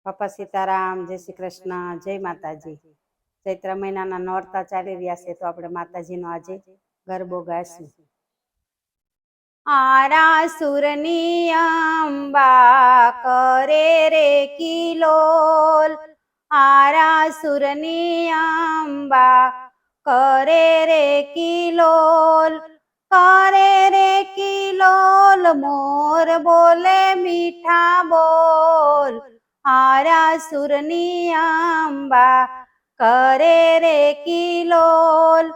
બાપા સીતારામ, જય શ્રી કૃષ્ણ, જય માતાજી। ચૈત્ર મહિનાના નોરતા ચાલી રહ્યા છે, તો આપણે માતાજીનો આજે ગરબો ગાઈશું। આરાસુરની અંબા કરે રે કિલોલ, આરાસુરની અંબા કરે રે કિલોલ, કરે રે કિલોલ, મોર બોલે મીઠા બોલ। આરાસુરની અંબા કરે રે કિલોલ,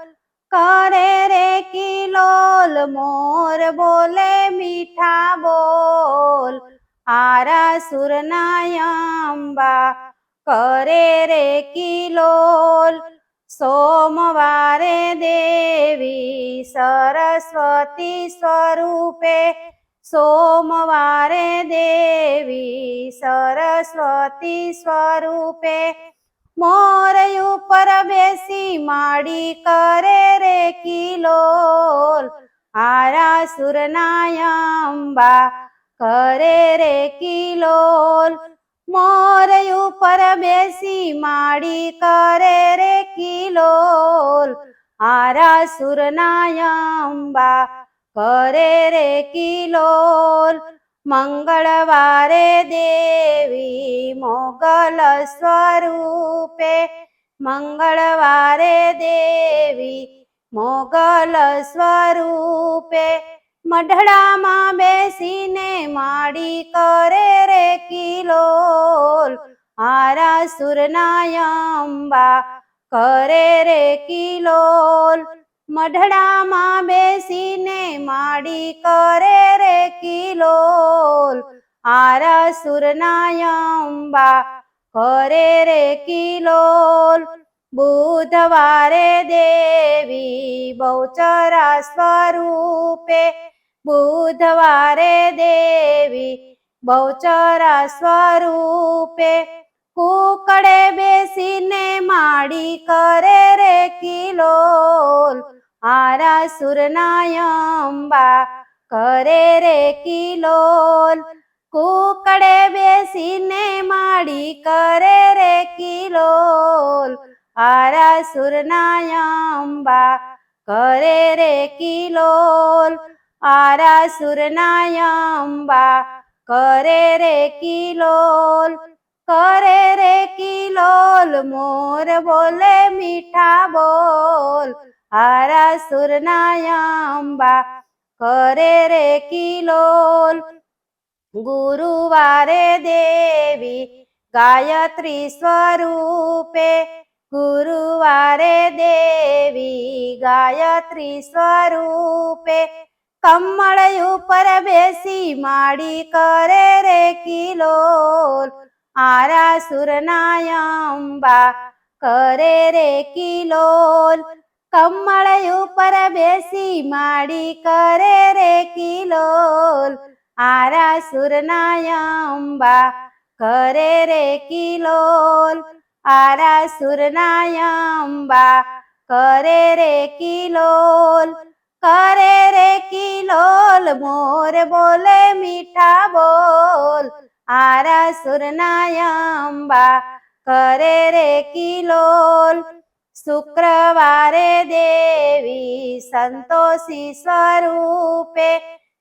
કરે રે કિલોલ, મોર બોલે મીઠા બોલ। આરાસુરના અંબા કરે રે કિલોલ, સોમવારે દેવી સરસ્વતી સ્વરૂપે, સોમવારે દેવી સરસ્વતી સ્વરૂપે, મોર ઉપર બેસી માડી કરે રે કિલોલ। આરાસુરના અંબા કરે રે કિલોલ, મોર ઉપર બેસી માડી કરે રે કિલોલ। આરાસુરના અંબા કરે રે કિલોલ, મંગળવારે દેવી મોગલ સ્વરૂપે, મંગળવારે દેવી મોગલ સ્વરૂપે, મઢડામાં બેસીને માડી કરે રે કિલોલ। આરાસુરના અંબા કરે રે કિલોલ, મઢડામાં બેસીને માડી કરે રે કિલોલ। આરાસુરના અંબા કરે રે કિલોલ, બુધવારે દેવી બહુચરા સ્વરૂપે, બુધવારે દેવી બહુચરા સ્વરૂપે, કુકડે બેસીને માડી કરે રે કિલોલ। આરાસુરના અંબા કરે રે કિલોલ, કુકડે બેસીને માડી કરે રે કિલોલ। આરાસુરના અંબા કરે રે કિલોલ, આરાસુરના અંબા કરે રે કિલોલ, કરે રે કિલોલ, મોર બોલે મીઠા બોલ। આરાસુરના અંબા કરે રે કિલોલ, ગુરુવારે દેવી ગાયત્રી સ્વરૂપે, ગુરુવારે દેવી ગાયત્રી સ્વરૂપે, કમળ ઉપર બેસી માડી કરે રે કિલોલ। આરાસુરના અંબા કરે રે કિલોલ, કમળ ઉપર બેસી માડી કરે રે કિલોલ। આરાસુરના અંબા કરે રે કિલોલ, આરાસુરના અંબા કરે રે કિલોલ, કરે રે કિલોલ, મોર બોલે મીઠા બોલ। આરાસુરના અંબા કરે રે કિલોલ, શુક્રવારે દેવી સંતોષી સ્વરૂપે,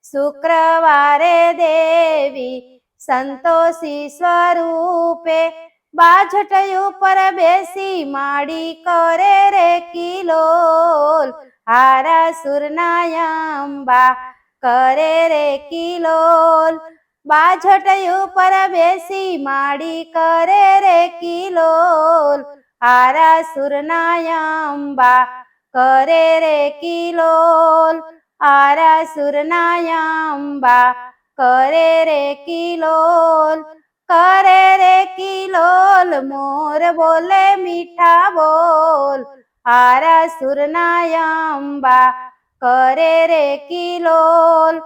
શુક્રવારે દેવી સંતોષી સ્વરૂપે, બાજટ ઉપર બેસી માડી કરે રે કિલોલ। આરાસુરના અંબા કરે રે કિલોલ, બાજટ ઉપર બેસી માડી કરે રે કિલોલ। આરાસુરના અંબા કરે રે કિલોલ, આરાસુરના અંબા કરે રે કિલોલ, કરે રે કિલોલ, મોર બોલે મીઠા બોલ। આરાસુરના અંબા કરે રે કિલોલ,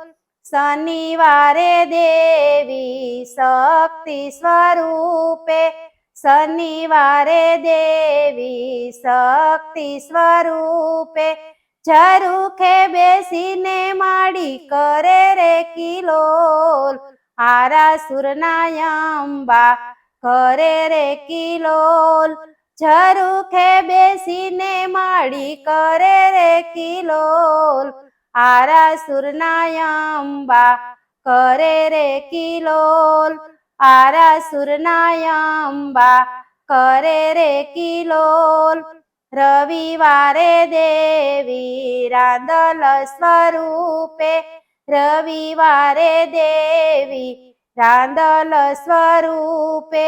શનિવારે દેવી શક્તિ સ્વરૂપે, શનિવારે દેવી શક્તિ સ્વરૂપે, ઝરૂખે બેસીને માડી કરે રે કિલોલ। આરાસુરના અંબા કરે રે કિલોલ ઝરૂખે બેસીને માડી કરે રે કિલોલ આરાસુરના અંબા કરે રે કિલોલ આરાસુરના અંબા કરે રે કિલોલ રવિવારે દેવી રાંદલ સ્વરૂપે રવિવારે દેવી રાંદલ સ્વરૂપે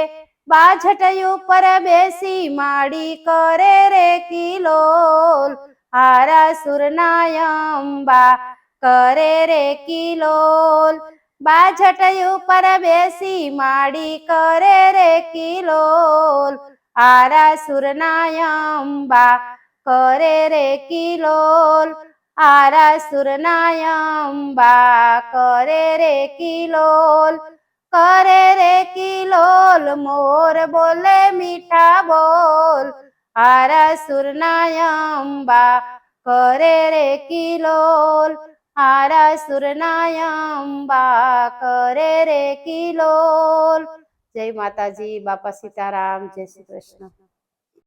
બાઝટ ઉપર બેસી માડી કરે રે કિલોલ આરાસુરના અંબા કરે રે કિલોલ બાઝટ ઉપર બેસી માડી કરે રે કિલોલ આરાસુરના અંબા કરે રે કિલોલ આરાસુરના અંબા કરે રે કિલોલ કરે રે કિલોલ મોર બોલે મીઠા બોલ આરાસુરના અંબા કરે રે કિલોલ આરાસુરના અંબા કરે રે કિલોલ જય માતાજી બાપા સીતારામ જય શ્રી કૃષ્ણ